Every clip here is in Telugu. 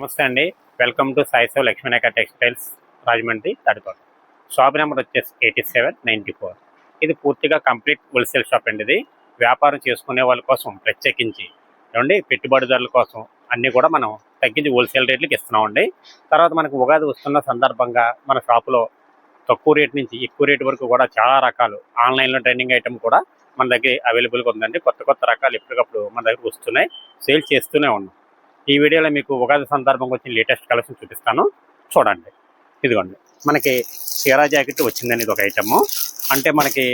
నమస్తే అండి. Welcome to Saisiva Lakshminayaka textiles Rajahmundry Tadikota. Shop number వచ్చేసి 8794. ఇది పూర్తిగా కంప్లీట్ హోల్సేల్ షాప్ అండి. ఇది వ్యాపారం చేసుకునే వాళ్ళ కోసం ప్రత్యేకించి ఏమండి పెట్టుబడిదారుల కోసం అన్నీ కూడా మనం తగ్గించి హోల్సేల్ రేట్లకి ఇస్తున్నామండి. తర్వాత మనకు ఉగాది వస్తున్న సందర్భంగా మన షాపులో తక్కువ రేట్ నుంచి ఎక్కువ రేట్ వరకు కూడా చాలా రకాలు ఆన్లైన్లో ట్రైనింగ్ ఐటమ్ కూడా మన దగ్గర అవైలబుల్గా ఉందండి. కొత్త కొత్త రకాలు ఎప్పటికప్పుడు మన దగ్గర వస్తున్నాయి, సేల్ చేస్తూనే ఉన్నాం. ఈ వీడియోలో మీకు ఉగాది సందర్భంగా వచ్చిన లేటెస్ట్ కలెక్షన్ చూపిస్తాను, చూడండి. ఇదిగోండి, మనకి చీరా జాకెట్ వచ్చిందండి. ఇది ఒక ఐటమ్. అంటే మనకి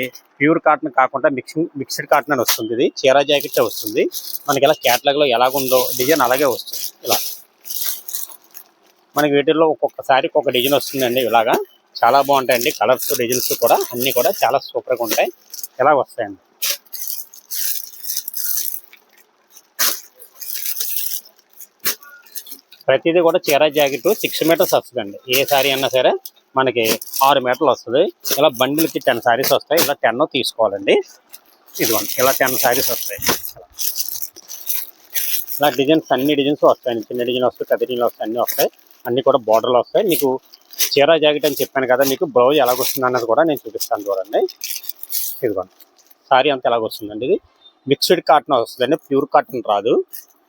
ప్యూర్ కాటన్ కాకుండా మిక్స్డ్ కాటన్ అని వస్తుంది. ఇది చీరా జాకెట్ వస్తుంది. మనకి ఇలా క్యాటలాగ్లో ఎలాగుందో డిజైన్ అలాగే వస్తుంది. ఇలా మనకి వీటిల్లో ఒక్కొక్కసారి ఒక్కొక్క డిజైన్ వస్తుందండి. ఇలాగా చాలా బాగుంటాయండి. కలర్స్ డిజైన్స్ కూడా అన్నీ కూడా చాలా సూపర్గా ఉంటాయి. ఇలా వస్తాయండి. ప్రతిదీ కూడా చీరా జాకెట్ 6 మీటర్స్ వస్తుందండి. ఏ శారీ అన్నా సరే మనకి 6 మీటర్లు వస్తుంది. ఇలా బండిల్కి 10 శారీస్ వస్తాయి. ఇలా 10 తీసుకోవాలండి. ఇదిగోండి, ఇలా 10 శారీస్ వస్తాయి. ఇలా డిజైన్స్ అన్ని డిజైన్స్ వస్తాయండి. చిన్న డిజైన్ వస్తాయి, పెద్ద డిజైన్ వస్తాయి, అన్నీ వస్తాయి. అన్నీ కూడా బార్డర్లు వస్తాయి. మీకు చీరా జాకెట్ అని చెప్పాను కదా, మీకు బ్లౌజ్ ఎలాగొస్తుంది అన్నది కూడా నేను చూపిస్తాను, చూడండి. ఇదిగోండి, శారీ అంతా ఎలాగొస్తుందండి. ఇది మిక్స్డ్ కాటన్ వస్తుందండి, ప్యూర్ కాటన్ రాదు.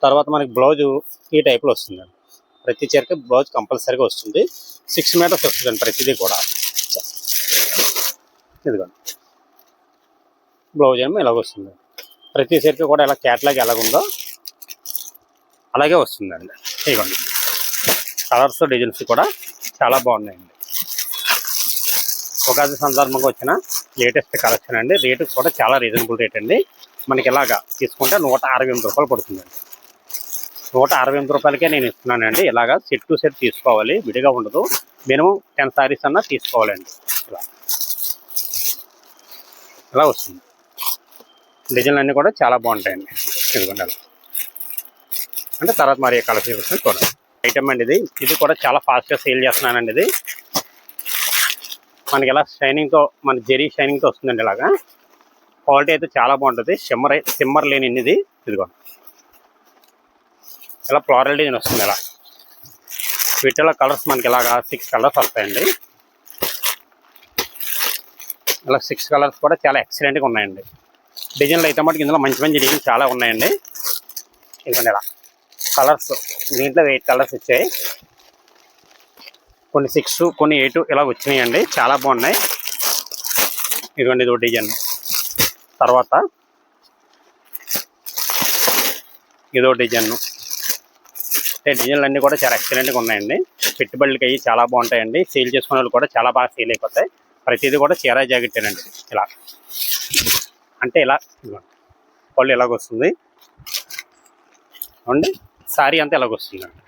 తర్వాత మనకి బ్లౌజు ఈ టైప్లో వస్తుందండి. ప్రతి చీరకి బ్లౌజ్ కంపల్సరీగా వస్తుంది. 6 మీటర్స్ వస్తుందండి ప్రతిదీ కూడా. ఇదిగోండి, బ్లౌజ్ ఏమో ఇలాగ వస్తుంది. ప్రతి చీరకి కూడా ఇలా క్యాట్లాగ్ ఎలాగుందో అలాగే వస్తుందండి. ఇదిగోండి, కలర్స్ డిజైన్స్ కూడా చాలా బాగున్నాయండి. ఉగాది సందర్భంగా వచ్చిన లేటెస్ట్ కలెక్షన్ అండి. రేటు కూడా చాలా రీజనబుల్ రేట్ అండి. మనకి ఇలాగా తీసుకుంటే 168 రూపాయలు పడుతుందండి. 168 రూపాయలకే నేను ఇస్తున్నానండి. ఇలాగా సెట్ టు సెట్ తీసుకోవాలి, విడిగా ఉండదు. మినిమం 10 శారీస్ అన్నా తీసుకోవాలండి. ఇలా వస్తుంది. డిజైన్లు అన్నీ కూడా చాలా బాగుంటాయండి. ఇదిగోండి, అంటే తర్వాత మరి కలెక్షన్ చూస్తే చూడండి. ఐటమ్ అండి ఇది. ఇది కూడా చాలా ఫాస్ట్గా సేల్ చేస్తున్నానండి. ఇది మనకి ఇలా షైనింగ్తో, మన జెరీ షైనింగ్తో వస్తుందండి. ఇలాగా క్వాలిటీ అయితే చాలా బాగుంటుంది. సిమ్మర్ లేని ఇది. ఇదిగోండి, ఇలా ఫ్లోరల్ డిజైన్ వస్తుంది. ఇలా వీటిలో కలర్స్ మనకి ఇలాగా 6 కలర్స్ వస్తాయండి. ఇలా 6 కలర్స్ కూడా చాలా ఎక్సలెంట్గా ఉన్నాయండి. డిజైన్లు అయితే మటుకు ఇందులో మంచి మంచి డిజైన్ చాలా ఉన్నాయండి. ఇదిగోండి, ఇలా కలర్స్ దీంట్లో 8 కలర్స్ వచ్చాయి. కొన్ని 6, కొన్ని 8 ఇలా వచ్చినాయండి. చాలా బాగున్నాయి. ఇదిగోండి, ఇదో డిజైన్. తర్వాత ఇదో డిజైన్. డిజైన్లు అన్నీ కూడా చాలా ఎక్సలెంట్గా ఉన్నాయండి. పెట్టుబడులకి అయ్యి చాలా బాగుంటాయండి. సేల్ చేసుకునే వాళ్ళు కూడా చాలా బాగా సేల్ అయిపోతాయి. ప్రతిదీ కూడా చీరా జాకెట్టేనండి. ఇలా అంటే ఇలా వాళ్ళు ఎలాగొస్తుంది అండి. శారీ అంతా ఎలాగొస్తుందండి.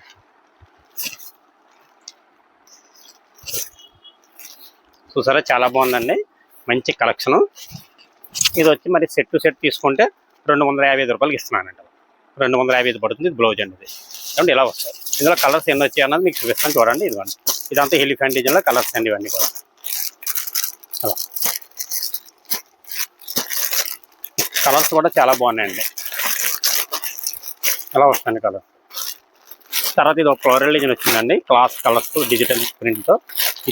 చూసారా, చాలా బాగుందండి. మంచి కలెక్షను. ఇది వచ్చి మరి సెట్ టు సెట్ తీసుకుంటే 255 రూపాయలకి ఇస్తున్నానండి. 255 పడుతుంది. బ్లౌజ్ అండి ఇది. అంటే ఇలా వస్తాయి. ఇందులో కలర్స్ ఎన్ని వచ్చాయి అన్నది మీకు చూపిస్తాను, చూడండి. ఇదిగోండి, ఇదంతా ఎలిఫెంట్ డిజైన్లో కలర్స్ అండి. ఇవన్నీ కూడా అలా కలర్స్ కూడా చాలా బాగున్నాయండి. ఎలా వస్తాయండి కలర్స్. తర్వాత ఇది ఒక ఫ్లోరల్ డిజైన్ వచ్చిందండి. క్లాస్ కలర్స్ డిజిటల్ ప్రింట్తో.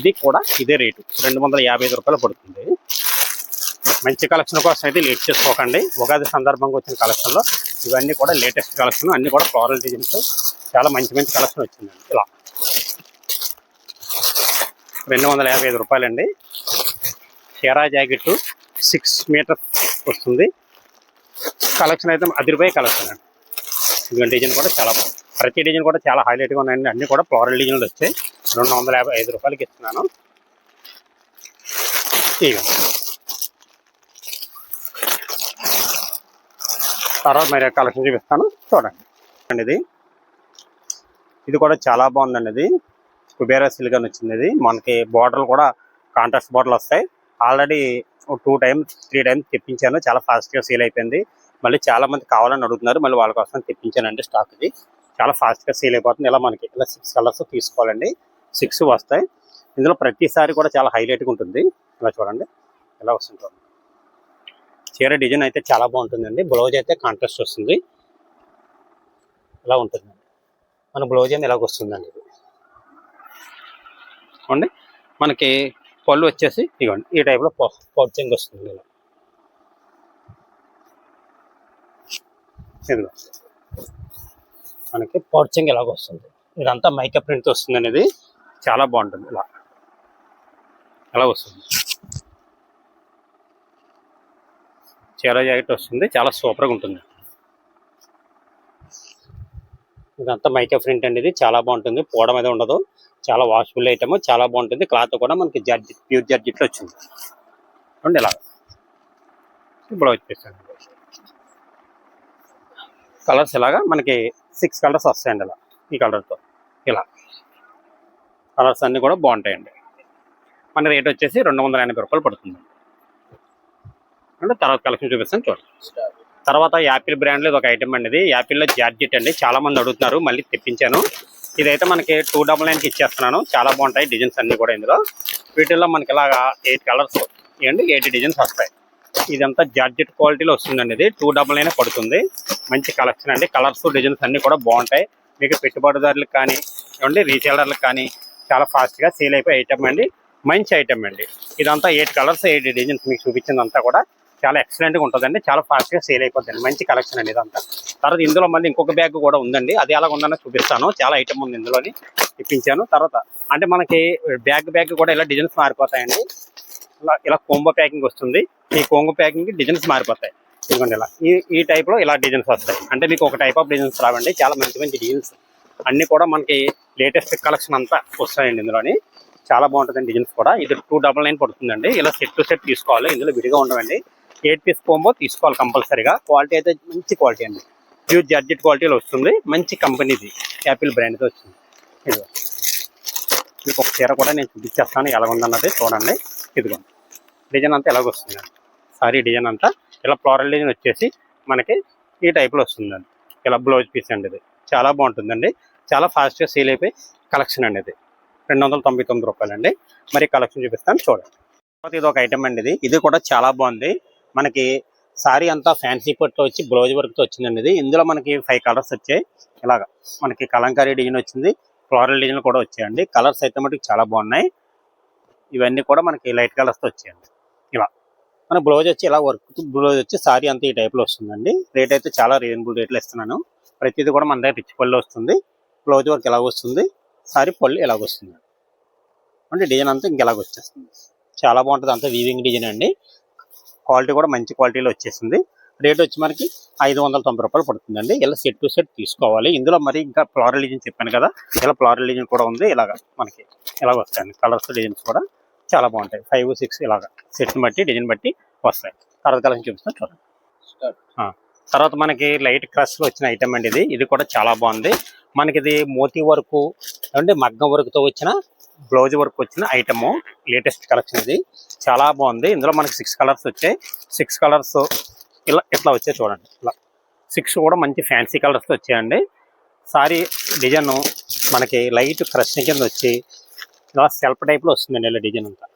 ఇది కూడా ఇదే రేటు 255 రూపాయలు పడుతుంది. మంచి కలెక్షన్ కోసం అయితే లేట్ చేసుకోకండి. ఉగాది సందర్భంగా వచ్చిన కలెక్షన్లో ఇవన్నీ కూడా లేటెస్ట్ కలెక్షన్. అన్నీ కూడా ఫ్లోరల్ డిజైన్స్ చాలా మంచి మంచి కలెక్షన్ వచ్చిందండి. ఇలా 255 రూపాయలండి. చీరా జాకెట్ 6 మీటర్స్ వస్తుంది. కలెక్షన్ అయితే 10 రూపాయల కలెక్షన్ అండి. ఇదిగోండి, డిజైన్ కూడా చాలా బాగుంది. ప్రతి డిజైన్ కూడా చాలా హైలైట్గా ఉన్నాయండి. అన్నీ కూడా ఫ్లోరల్ డిజైన్లు వచ్చాయి. 255 రూపాయలకి ఇస్తున్నాను. ఇక తర్వాత మరి కలెక్షన్ చూపిస్తాను, చూడండి. అండి ఇది కూడా చాలా బాగుందండి. ఇది కుబేరా సిల్క్ అని వచ్చింది. ఇది మనకి బార్డర్లు కూడా కాంట్రాస్ట్ బార్డర్లు వస్తాయి. ఆల్రెడీ 2 టైమ్స్ 3 టైమ్స్ తెప్పించాను. చాలా ఫాస్ట్గా సేల్ అయిపోయింది. మళ్ళీ చాలా మంది కావాలని అడుగుతున్నారు. మళ్ళీ వాళ్ళ కోసం తెప్పించానండి స్టాక్. ఇది చాలా ఫాస్ట్గా సేల్ అయిపోతుంది. ఇలా మనకి ఇలా 6 కలర్స్ తీసుకోవాలండి. 6 వస్తాయి. ఇందులో ప్రతిసారి కూడా చాలా హైలైట్గా ఉంటుంది. ఇలా చూడండి, ఎలా వస్తుంది. చీర డిజైన్ అయితే చాలా బాగుంటుందండి. బ్లౌజ్ అయితే కాంట్రాస్ట్ వస్తుంది. ఇలా ఉంటుందండి. మన బ్లౌజ్ ఏమి ఇలాగొస్తుందండి ఇది చూడండి. మనకి పళ్ళు వచ్చేసి ఇదిగోండి ఈ టైప్లో పౌచింగ్ వస్తుంది ఇలా. ఇదిగో మనకి పౌచింగ్ ఇలాగొస్తుంది. ఇదంతా మైకా ప్రింట్ వస్తుంది అనేది చాలా బాగుంటుంది. ఇలా వస్తుంది చీర జాకెట్ వస్తుంది, చాలా సూపర్గా ఉంటుంది. ఇదంతా మైకా ప్రింట్ అండి, ఇది చాలా బాగుంటుంది, పోవడం అయితే ఉండదు, చాలా వాషబుల్ ఐటమ్, చాలా బాగుంటుంది. క్లాత్ కూడా మనకి జార్జెట్, ప్యూర్ జార్జెట్లో వచ్చింది. చూడండి ఇలా బ్లౌజ్ వచ్చేసాను. కలర్స్ ఇలాగా మనకి 6 కలర్స్ వస్తాయండి ఇలా. ఈ కలర్తో ఇలా కలర్స్ అన్నీ కూడా బాగుంటాయండి. మన రేట్ వచ్చేసి 280 రూపాయలు పడుతుంది. అంటే తర్వాత కలెక్షన్ చూపిస్తాను చూడండి. తర్వాత యాపిల్ బ్రాండ్లో ఇది ఒక ఐటమ్ అండి. ఇది యాపిల్లో జార్జెట్ అండి, చాలా మంది అడుగుతున్నారు, మళ్ళీ తెప్పించాను. ఇదైతే మనకి 299కి ఇచ్చేస్తున్నాను. చాలా బాగుంటాయి డిజైన్స్ అన్నీ కూడా ఇందులో. వీటిల్లో మనకి ఇలాగా 8 కలర్స్ ఇవ్వండి, 8 డిజైన్స్ వస్తాయి. ఇదంతా జార్జెట్ క్వాలిటీలో వస్తుందండి. ఇది 299 పడుతుంది. మంచి కలెక్షన్ అండి. కలర్స్ డిజైన్స్ అన్నీ కూడా బాగుంటాయి. మీకు పెట్టుబడిదారులకు కానీ ఇవ్వండి, రీసేలర్లకు కానీ చాలా ఫాస్ట్గా సేల్ అయిపోయే ఐటమ్ అండి. మంచి ఐటమ్ అండి. ఇదంతా 8 కలర్స్ 8 డిజైన్స్ మీకు చూపించిందంతా కూడా చాలా ఎక్సలెంట్గా ఉంటుందండి. చాలా ఫాస్ట్గా సేల్ అయిపోతుంది. మంచి కలెక్షన్ అండి ఇదంతా. తర్వాత ఇందులో మళ్ళీ ఇంకొక బ్యాగ్ కూడా ఉందండి, అది ఎలా ఉందన్న చూపిస్తాను. చాలా ఐటమ్ ఉంది ఇందులోని, ఇప్పించాను. తర్వాత అంటే మనకి బ్యాగ్ కూడా ఇలా డిజైన్స్ మారిపోతాయండి. ఇలా కోంబో ప్యాకింగ్ వస్తుంది. ఈ కోంబో ప్యాకింగ్ డిజైన్స్ మారిపోతాయి. ఇదిగోండి ఇలా ఈ టైప్లో ఇలా డిజైన్స్ వస్తాయి. అంటే మీకు ఒక టైప్ ఆఫ్ డిజైన్స్ రావండి, చాలా మంచి డిజైన్స్ అన్నీ కూడా మనకి లేటెస్ట్ కలెక్షన్ అంతా వస్తాయండి ఇందులోని. చాలా బాగుంటుందండి డిజైన్స్ కూడా. ఇది 299 పడుతుందండి. ఇలా సెట్ టు సెట్ తీసుకోవాలి, ఇందులో విడిగా ఉండవండి. 8 పీస్ కోంబో తీసుకోవాలి కంపల్సరీగా. క్వాలిటీ అయితే మంచి క్వాలిటీ అండి, ప్యూర్ జార్జెట్ క్వాలిటీలో వస్తుంది. మంచి కంపెనీది, యాపిల్ బ్రాండ్తో వచ్చింది. ఇదిగో మీకు ఒక చీర కూడా నేను చూపించేస్తాను ఎలా ఉందన్నది చూడండి. ఇదిగోండి డిజైన్ అంతా ఎలాగొస్తుందండి. సారీ డిజైన్ అంతా ఇలా ఫ్లోరల్ డిజైన్ వచ్చేసి మనకి ఈ టైప్లో వస్తుందండి. ఇలా బ్లౌజ్ పీస్ అండి. ఇది చాలా బాగుంటుందండి, చాలా ఫాస్ట్గా సేల్ అయిపోయి కలెక్షన్ అండి. ఇది 299 రూపాయలండి. మరి కలెక్షన్ చూపిస్తాను చూడండి. తర్వాత ఇది ఒక ఐటమ్ అండి. ఇది కూడా చాలా బాగుంది. మనకి సారీ అంతా ఫ్యాన్సీ పట్టులో వచ్చి బ్లౌజ్ వర్క్తో వచ్చిందండి. ఇది ఇందులో మనకి 5 కలర్స్ వచ్చాయి. ఇలాగా మనకి కలంకారీ డిజైన్ వచ్చింది, ఫ్లోరల్ డిజైన్ కూడా వచ్చాయండి. కలర్స్ అయితే మటుకు చాలా బాగున్నాయి. ఇవన్నీ కూడా మనకి లైట్ కలర్స్తో వచ్చాయండి. ఇలా మన బ్లౌజ్ వచ్చి ఇలా వర్క్ బ్లౌజ్ వచ్చి సారీ అంతా ఈ టైప్లో వస్తుందండి. రేట్ అయితే చాలా రీజనబుల్ రేట్లో ఇస్తున్నాను. ప్రతిదీ కూడా మన దగ్గర రిచ్ పళ్ళు వస్తుంది. బ్లౌజ్ వర్క్ ఎలాగ వస్తుంది, సారీ పళ్ళు ఎలాగ వస్తుంది అంటే డిజైన్ అంతా ఇంకెలాగ వచ్చేస్తుంది. చాలా బాగుంటుంది, అంతా వీవింగ్ డిజైన్ అండి. క్వాలిటీ కూడా మంచి క్వాలిటీలో వచ్చేసింది. రేట్ వచ్చి మనకి 590 రూపాయలు పడుతుందండి. ఇలా సెట్ టు సెట్ తీసుకోవాలి. ఇందులో మరి ఇంకా ఫ్లోరల్ డిజైన్ చెప్పాను కదా, ఇలా ఫ్లోరల్ డిజైన్ కూడా ఉంది. ఇలాగ మనకి ఇలాగ వస్తాయండి. కలర్స్ డిజైన్స్ కూడా చాలా బాగుంటాయి. 5, 6 ఇలాగా సెట్ని బట్టి డిజైన్ బట్టి వస్తాయి. తర్వాత కలెక్షన్ చూపిస్తాను చూడండి. తర్వాత మనకి లైట్ క్రష్లో వచ్చిన ఐటమ్ అండి. ఇది కూడా చాలా బాగుంది. మనకి ఇది మోతీ వర్క్ అంటే మగ్గం వర్క్తో వచ్చిన బ్లౌజ్ వర్క్ వచ్చిన ఐటమ్, లేటెస్ట్ కలెక్షన్. ఇది చాలా బాగుంది. ఇందులో మనకి 6 కలర్స్ వచ్చాయి. 6 కలర్స్ ఇట్లా వచ్చాయి చూడండి. ఇలా 6 కూడా మంచి ఫ్యాన్సీ కలర్స్ వచ్చాయండి. సారీ డిజైన్ మనకి లైట్ క్రష్ కింద వచ్చి ఇలా సెల్ఫ్ టైప్లో వస్తుందండి. ఇలా డిజైన్ అంతా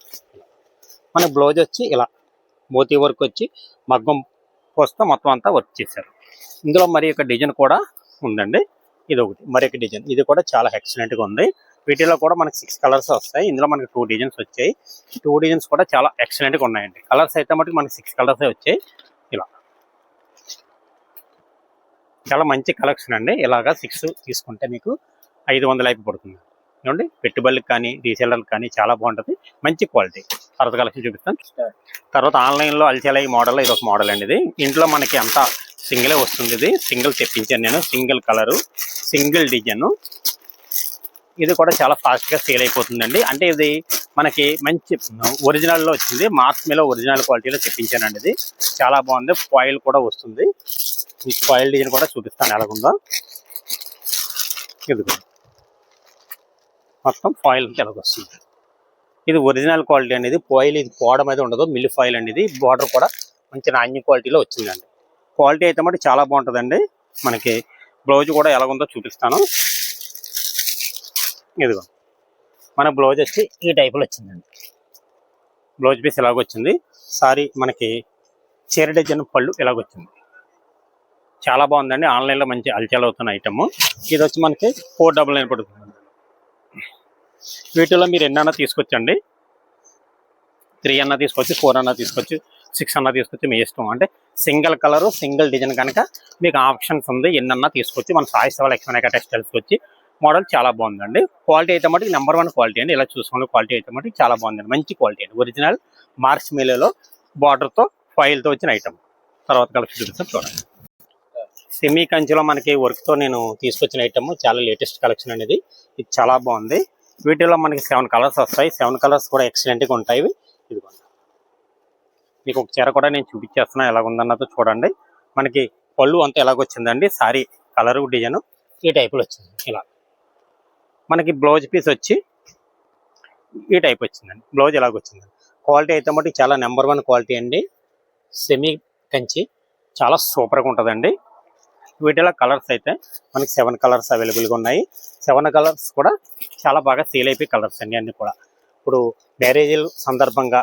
మనకి బ్లౌజ్ వచ్చి ఇలా మోతీ వర్క్ వచ్చి మగ్గం పోస్తే మొత్తం అంతా వర్క్ చేశారు. ఇందులో మరి ఒక డిజైన్ కూడా ఉందండి. ఇది ఒకటి మరి ఒక డిజైన్, ఇది కూడా చాలా ఎక్సలెంట్గా ఉంది. వీటిలో కూడా మనకి 6 కలర్స్ వస్తాయి. ఇందులో మనకి 2 డిజైన్స్ వచ్చాయి. 2 డిజైన్స్ కూడా చాలా ఎక్సలెంట్గా ఉన్నాయండి. కలర్స్ అయితే మటుకు మనకి 6 కలర్స్ వచ్చాయి. ఇలా చాలా మంచి కలెక్షన్ అండి. ఇలాగా 6 తీసుకుంటే మీకు 500 అయిపోయి పడుతుంది. ఏమండి పెట్టుబడులకు కానీ రీసేలర్లకు కానీ చాలా బాగుంటుంది, మంచి క్వాలిటీ. తర్వాత కలెక్షన్ చూపిస్తాను. తర్వాత ఆన్లైన్లో అల్చెలై మోడల్ ఇది ఒక మోడల్ అండి. ఇది ఇంట్లో మనకి అంతా సింగిలే వస్తుంది. ఇది సింగిల్ తెప్పించాను నేను, సింగిల్ కలరు సింగిల్ డిజైన్. ఇది కూడా చాలా ఫాస్ట్గా సేల్ అయిపోతుందండి. అంటే ఇది మనకి మంచి ఒరిజినల్లో వచ్చింది, మార్క్స్ మీద ఒరిజినల్ క్వాలిటీలో తెప్పించానండి. ఇది చాలా బాగుంది. ఫాయిల్ కూడా వస్తుంది. ఈ ఫాయిల్ డిజైన్ కూడా చూపిస్తాను ఎలాగుందో. ఇది మొత్తం ఫాయిల్ ఎలాగొస్తుంది. ఇది ఒరిజినల్ క్వాలిటీ అనేది. ఫాయిల్ ఇది పోవడం అయితే ఉండదు, మిల్ ఫాయిల్ అండి. ఇది బార్డర్ కూడా మంచి నాణ్య క్వాలిటీలో వచ్చిందండి. క్వాలిటీ అయితే మటు చాలా బాగుంటుందండి. మనకి బ్లౌజ్ కూడా ఎలాగుందో చూపిస్తాను. ఇదిగో మన బ్లౌజ్ వచ్చి ఈ టైపులో వచ్చిందండి. Blouse piece ఎలాగొచ్చింది. సారీ మనకి చీర డిజైన్ పళ్ళు ఎలాగొచ్చింది. చాలా బాగుందండి. ఆన్లైన్లో మంచి అల్చల్ అవుతున్న ఐటమ్. ఇది వచ్చి మనకి 499 పడుతుంది. వీటిలో మీరు ఎన్నైనా తీసుకొచ్చండి. 3 అన్నా తీసుకోవచ్చు, 4 అన్నా తీసుకోవచ్చు, 6 అన్నా తీసుకోవచ్చు, మీ ఇష్టం. అంటే సింగిల్ కలరు సింగిల్ డిజైన్ కనుక మీకు ఆప్షన్స్ ఉంది. ఎన్నన్నా తీసుకోవచ్చు. మన సాయి సేవ లక్ష్మణ టెక్స్టైల్స్కి వచ్చి మోడల్ చాలా బాగుందండి. క్వాలిటీ అయితే మటుకు నెంబర్ 1 క్వాలిటీ అండి. ఇలా చూసుకున్న క్వాలిటీ అయితే మటుకు చాలా బాగుందండి. మంచి క్వాలిటీ అండి. ఒరిజినల్ మార్చ్ మేలేలో బార్డర్తో ఫైల్తో వచ్చిన ఐటమ్. తర్వాత కలెక్షన్ చూపిస్తాం చూడండి. సెమీ కంచిలో మనకి వర్క్తో నేను తీసుకొచ్చిన ఐటమ్. చాలా లేటెస్ట్ కలెక్షన్ అనేది. ఇది చాలా బాగుంది. వీటిలో మనకి 7 కలర్స్ వస్తాయి. 7 కలర్స్ కూడా ఎక్సలెంట్గా ఉంటాయి. ఇదిగోండి, మీకు ఒక చీర కూడా నేను చూపించేస్తున్నా ఎలాగ ఉందన్నదో చూడండి. మనకి పళ్ళు అంతా ఎలాగొచ్చిందండి. సారీ కలరు డిజైన్ ఈ టైపులో వచ్చింది. ఇలా మనకి బ్లౌజ్ పీస్ వచ్చి ఈ టైప్ వచ్చిందండి. బ్లౌజ్ ఎలాగొచ్చిందండి. క్వాలిటీ అయితే మటుకు చాలా నెంబర్ 1 క్వాలిటీ అండి. సెమీ కంచి చాలా సూపర్గా ఉంటుందండి. వీటిలో కలర్స్ అయితే మనకి 7 కలర్స్ అవైలబుల్గా ఉన్నాయి. 7 కలర్స్ కూడా చాలా బాగా సేల్ అయిపోయి కలర్స్ అండి అన్నీ కూడా. ఇప్పుడు మ్యారేజీల సందర్భంగా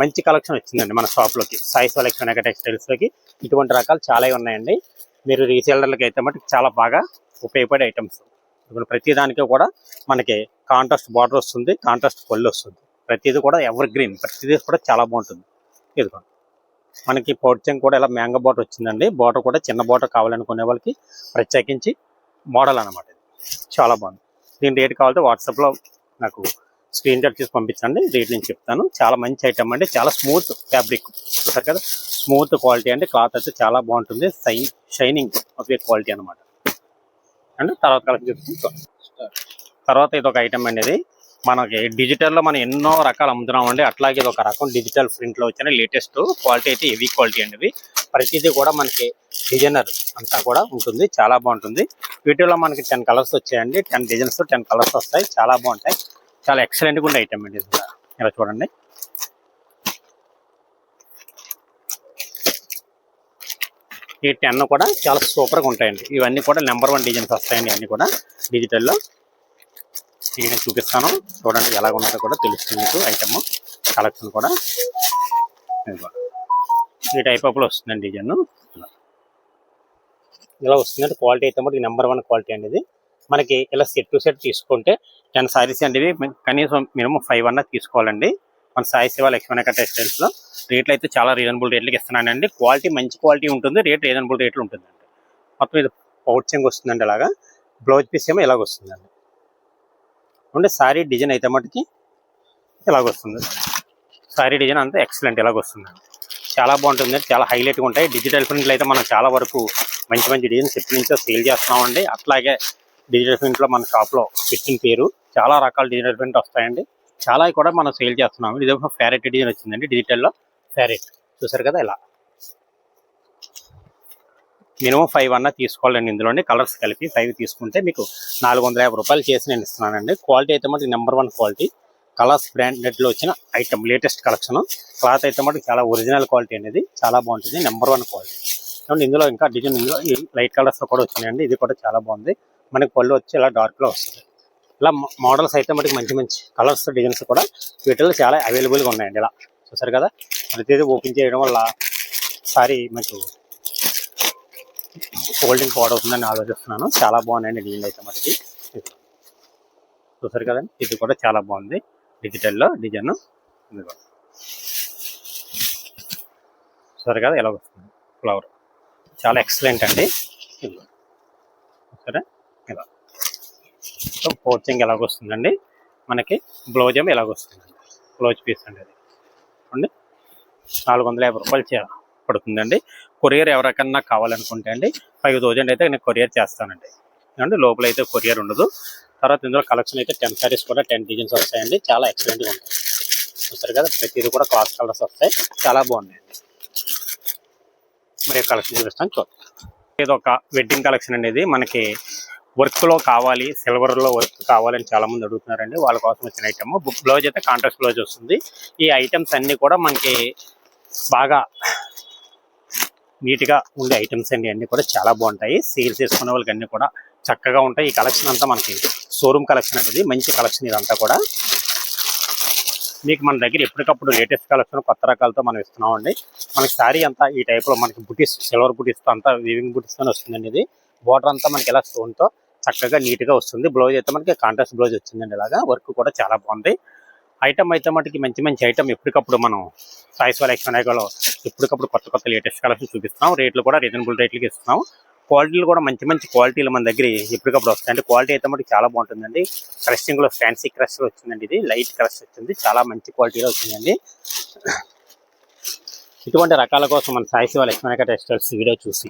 మంచి కలెక్షన్ వచ్చిందండి మన షాప్లోకి. సాయి సేవ లక్ష్మణ టెక్స్టైల్స్లోకి ఇటువంటి రకాలు చాలా ఉన్నాయండి. మీరు రీసేలర్లకి అయితే మటుకు చాలా బాగా ఉపయోగపడే ఐటమ్స్. ఇప్పుడు ప్రతి దానికి కూడా మనకి కాంట్రాస్ట్ బార్డర్ వస్తుంది, కాంట్రాస్ట్ పళ్ళు వస్తుంది. ప్రతిదీ కూడా ఎవర్ గ్రీన్, ప్రతిదీ కూడా చాలా బాగుంటుంది. ఇదిగోండి, మనకి పౌడ్చంగ్ కూడా ఇలా మ్యాంగో బార్డర్ వచ్చిందండి. బార్డర్ కూడా చిన్న బార్డర్ కావాలనుకునే వాళ్ళకి ప్రత్యేకించి మోడల్ అనమాట. ఇది చాలా బాగుంది. దీని రేట్ కావాలంటే వాట్సాప్లో నాకు స్క్రీన్ షాట్ చేసి పంపించండి. రేట్ నేను చెప్తాను. చాలా మంచి ఐటమ్ అండి. చాలా స్మూత్ ఫ్యాబ్రిక్ చూసారు కదా, స్మూత్ క్వాలిటీ అండి. క్లాత్ అయితే చాలా బాగుంటుంది. షైనింగ్ ఒకే క్వాలిటీ అనమాట అండి. తర్వాత కలెక్షన్ చెప్తాను. తర్వాత ఇది ఒక ఐటమ్ అండి. ఇది మనకి డిజిటల్లో మనం ఎన్నో రకాలు అమ్ముతున్నామండి. అట్లాగే ఇది ఒక రకం డిజిటల్ ప్రింట్లో వచ్చిన లేటెస్ట్ క్వాలిటీ అయితే హెవీ క్వాలిటీ అండి. ఇది ప్రతిదీ కూడా మనకి డిజైనర్ అంతా కూడా ఉంటుంది. చాలా బాగుంటుంది. వీటిలో మనకి 10 కలర్స్ వచ్చాయండి. 10 డిజైన్స్ 10 కలర్స్ వస్తాయి. చాలా బాగుంటాయి. చాలా ఎక్సలెంట్గా ఉండే ఐటమ్ అండి. ఇది ఇలా చూడండి. ఈ 10 కూడా చాలా సూపర్గా ఉంటాయండి. ఇవన్నీ కూడా నెంబర్ 1 డిజైన్స్ వస్తాయండి. అన్నీ కూడా డిజిటల్లో. ఇది నేను చూపిస్తాను చూడండి. ఎలా ఉన్నదో కూడా తెలుస్తుంది మీకు ఐటమ్ కలెక్షన్ కూడా. ఈ టైప్ ఆఫ్లో వస్తుందండి డిజైన్. ఇలా వస్తుందంటే క్వాలిటీ అయితే మనకి నెంబర్ 1 క్వాలిటీ అండి. ఇది మనకి ఇలా సెట్ టు సెట్ తీసుకుంటే 10 సారీస్ అండి. ఇవి కనీసం మినిమం 5 అన్నా తీసుకోవాలండి. మన సాయి సేవ లక్ష్మణ టెక్స్టైల్స్లో రేట్లు అయితే చాలా రీజనబుల్ రేట్లకి ఇస్తున్నానండి. క్వాలిటీ మంచి క్వాలిటీ ఉంటుంది. రేట్ రీజనబుల్ రేట్లు ఉంటుందండి. మొత్తం ఇది పౌడ్చింగ్ వస్తుందండి. అలాగా బ్లౌజ్ పీస్ ఏమో ఇలాగ వస్తుందండి. అంటే సారీ డిజైన్ అయితే మటుకి ఇలాగొస్తుంది. సారీ డిజైన్ అంతా ఎక్సలెంట్ ఇలాగొస్తుందండి. చాలా బాగుంటుంది. చాలా హైలైట్గా ఉంటాయి. డిజిటల్ ప్రింట్లు అయితే మనం చాలా వరకు మంచి మంచి డిజైన్స్ ఎప్పటి నుంచో సేల్ చేస్తున్నామండి. అట్లాగే డిజిటల్ ప్రింట్లో మన షాప్లో పెట్టిన పేరు చాలా రకాల డిజిటల్ ప్రింట్ వస్తాయండి. చాలా కూడా మనం సేల్ చేస్తున్నాము. ఇది ఒక ఫ్యారెట్ డిజైన్ వచ్చిందండి. డిజిటల్లో ఫ్యారెట్ చూసారు కదా. ఇలా మినిమం 5 అన్నా తీసుకోవాలండి. ఇందులోనే కలర్స్ కలిపి 5 తీసుకుంటే మీకు 450 రూపాయలు చేసి నేను ఇస్తున్నానండి. క్వాలిటీ అయితే మటుకు నెంబర్ 1 క్వాలిటీ. కలర్స్ బ్రాండెడ్లో వచ్చిన ఐటమ్ లేటెస్ట్ కలెక్షన్. క్లాత్ అయితే మటుకు చాలా ఒరిజినల్ క్వాలిటీ అనేది. చాలా బాగుంటుంది. Number 1 quality. ఇందులో ఇంకా డిజైన్ ఇందులో లైట్ కలర్స్లో కూడా వచ్చినాయండి. ఇది కూడా చాలా బాగుంది. మనకి పళ్ళు వచ్చి ఇలా డార్క్లో వస్తుంది. ఇలా మోడల్స్ అయితే మటుకు మంచి మంచి కలర్స్ డిజైన్స్ కూడా వీటిలో చాలా అవైలబుల్గా ఉన్నాయండి. ఇలా చూసారు కదా. ప్రతిదీ ఓపెన్ చేయడం వల్ల సారీ మీకు ఫోల్డింగ్ పాడవుతుందని ఆలోచిస్తున్నాను. చాలా బాగున్నాయండి డిజైన్ అయితే మటుకి. చూసారు కదండి. ఇది కూడా చాలా బాగుంది. డిజిటల్లో డిజైన్ చూసారు కదా ఎలా వస్తుంది. ఫ్లవర్ చాలా ఎక్సలెంట్ అండి. సరే ఇలా పోర్చింగ్ ఎలాగొస్తుందండి. మనకి బ్లౌజ్ ఏమో ఎలాగొస్తుందండి. బ్లౌజ్ పీస్ అండి. అది అండి 450 రూపాయలు పడుతుందండి. కొరియర్ ఎవరికన్నా కావాలనుకుంటే అండి 5000 అయితే నేను కొరియర్ చేస్తానండి. అంటే లోపల అయితే కొరియర్ ఉండదు. తర్వాత ఇందులో కలెక్షన్ అయితే 10 సారీస్ కూడా 10 డిజైన్స్ వస్తాయండి. చాలా ఎక్సలెంట్గా ఉంటాయి. చూస్తారు కదా. ప్రతిదీ కూడా క్లాస్ కలర్స్ వస్తాయి. చాలా బాగున్నాయండి. మరి కలెక్షన్ చూపిస్తాను చూడండి. ఇది ఒక వెడ్డింగ్ కలెక్షన్ అనేది. మనకి వర్క్లో కావాలి, సిల్వర్లో వర్క్ కావాలని చాలామంది అడుగుతున్నారండి. వాళ్ళ కోసం వచ్చిన ఐటమ్. బ్లౌజ్ అయితే కాంట్రాస్ట్ బ్లౌజ్ వస్తుంది. ఈ ఐటమ్స్ అన్నీ కూడా మనకి బాగా నీట్గా ఉండే ఐటమ్స్ అండి. అన్నీ కూడా చాలా బాగుంటాయి. సేల్స్ చేసుకునే వాళ్ళకి అన్నీ కూడా చక్కగా ఉంటాయి. ఈ కలెక్షన్ అంతా మనకి షోరూమ్ కలెక్షన్ అనేది. మంచి కలెక్షన్ ఇదంతా కూడా. మీకు మన దగ్గర ఎప్పటికప్పుడు లేటెస్ట్ కలెక్షన్ కొత్త రకాలతో మనం ఇస్తున్నామండి. మనకి శారీ అంతా ఈ టైప్లో మనకి బుటీస్, సిల్వర్ బుటీస్తో అంతా వీవింగ్ బుటీస్తోనే వస్తుందండి. ఇది బోర్డర్ అంతా మనకి ఇలా స్టోన్తో చక్కగా నీట్గా వస్తుంది. బ్లౌజ్ అయితే మనకి కాంట్రాస్ట్ బ్లౌజ్ వచ్చిందండి. ఇలాగా వర్క్ కూడా చాలా బాగుంది. ఐటమ్ అయితే మటుకి మంచి మంచి ఐటమ్ ఎప్పటికప్పుడు మనం సాయి సోల్ లక్ష్మీనాయకలో ఎప్పటికప్పుడు కొత్త కొత్త లేటెస్ట్ కలెక్షన్ చూపిస్తున్నాం. రేట్లు కూడా రీజనబుల్ రేట్లకి ఇస్తున్నాం. క్వాలిటీలు కూడా మంచి మంచి క్వాలిటీలు మన దగ్గర ఎప్పటికప్పుడు వస్తాయి. అంటే క్వాలిటీ అయితే మనకి చాలా బాగుంటుందండి. క్రషింగ్లో ఫ్యాన్సీ క్రష్ వచ్చిందండి. ఇది లైట్ క్రష్ వచ్చింది, చాలా మంచి క్వాలిటీలో వచ్చిందండి. ఇటువంటి రకాల కోసం మన Sai soul Lakshminayaka textiles video చూసి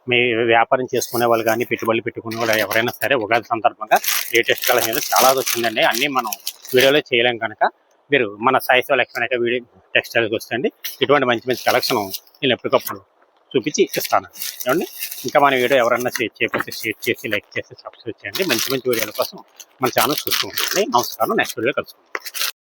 మీ వ్యాపారం చేసుకునే వాళ్ళు కానీ పెట్టుబడులు పెట్టుకునే వాళ్ళు ఎవరైనా సరే ఉగాది సందర్భంగా లేటెస్ట్ కలెక్షన్ చాలా వచ్చిందండి. అన్నీ మనం వీడియోలో చేయలేం కనుక మీరు మన సాయి సోల్ లక్ష్మీనాయక వీడియో టెక్స్టైల్కి వస్తుంది. ఇటువంటి మంచి మంచి కలెక్షన్ నేను ఎప్పటికప్పుడు చూపించి ఇస్తాను. ఏమండి, ఇంకా మన వీడియో ఎవరన్నా చేయకపోతే షేర్ చేసి, లైక్ చేసి, సబ్స్క్రైబ్ చేయండి. మంచి మంచి వీడియోల కోసం మన ఛానల్ చూస్తూ ఉంటుంది. నమస్కారం. Next video కలుసుకుంటాం.